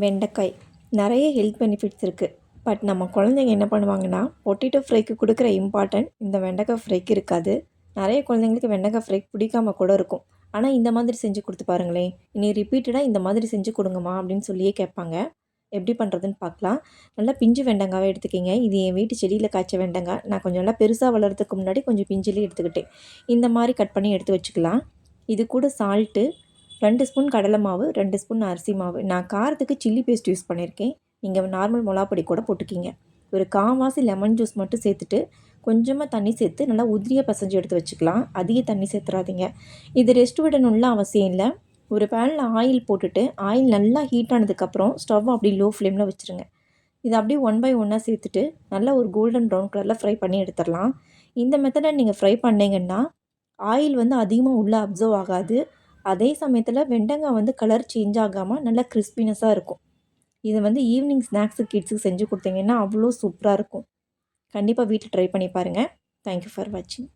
வெண்டைக்காய் நிறைய health benefits இருக்குது. பட் நம்ம குழந்தைங்க என்ன பண்ணுவாங்கன்னா, பொட்டேட்டோ ஃப்ரைக்கு கொடுக்குற இம்பார்ட்டன்ட் இந்த வெண்டைக்காய் ஃப்ரைக்கு இருக்காது. நிறைய குழந்தைங்களுக்கு வெண்டைக்காய் ஃப்ரை பிடிக்காம கூட இருக்கும். ஆனால் இந்த மாதிரி செஞ்சு கொடுத்து பாருங்களேன், இனி ரிப்பீட்டடாக இந்த மாதிரி செஞ்சு கொடுங்கம்மா அப்படின்னு சொல்லியே கேட்பாங்க. எப்படி பண்ணுறதுன்னு பார்க்கலாம். நல்லா பிஞ்சு வெண்டைக்காவை எடுத்துக்கிங்க. இது என் வீட்டு செடியில் காய்ச்ச வெண்டைக்காய். நான் கொஞ்சம் நல்லா பெருசாக வளர்கிறதுக்கு முன்னாடி கொஞ்சம் பிஞ்சிலே எடுத்துக்கிட்டேன். இந்த மாதிரி கட் பண்ணி எடுத்து வச்சுக்கலாம். இது கூட சால்ட்டு, 2 ஸ்பூன் கடலை மாவு, 2 ஸ்பூன் அரிசி மாவு. நான் காரத்துக்கு சில்லி பேஸ்ட் யூஸ் பண்ணியிருக்கேன். நீங்கள் நார்மல் மிளகாப்பொடி கூட போட்டுக்கிங்க. ஒரு கால்வாசி லெமன் ஜூஸ் மட்டும் சேர்த்துட்டு கொஞ்சமாக தண்ணி சேர்த்து நல்லா உதிரியாக பசைஞ்சு எடுத்து வச்சுக்கலாம். அதிக தண்ணி சேர்த்துறாதீங்க. இது ரெஸ்ட் விடணும்லாம் அவசியம் இல்லை. ஒரு பேனில் ஆயில் போட்டுட்டு ஆயில் நல்லா ஹீட் ஆனதுக்கப்புறம் ஸ்டவ் அப்படி லோ ஃப்ளேமில் வச்சுருங்க. இதை அப்படியே 1 பை 1 சேர்த்துட்டு நல்லா ஒரு கோல்டன் ப்ரௌன் கலரில் ஃப்ரை பண்ணி எடுத்துடலாம். இந்த மெத்தடை நீங்கள் ஃப்ரை பண்ணிங்கன்னா ஆயில் அதிகமாக உள்ளே அப்சர்வ் ஆகாது. அதே சமயத்தில் வெண்டைக்காய் கலர் சேஞ்ச் ஆகாமல் நல்லா கிறிஸ்பினஸாக இருக்கும். இதை ஈவினிங் ஸ்நாக்ஸுக்கு கிட்ஸுக்கு செஞ்சு கொடுத்தீங்கன்னா அவ்வளோ சூப்பராக இருக்கும். கண்டிப்பாக வீட்டில் ட்ரை பண்ணி பாருங்கள். தேங்க்யூ ஃபார் வாட்சிங்.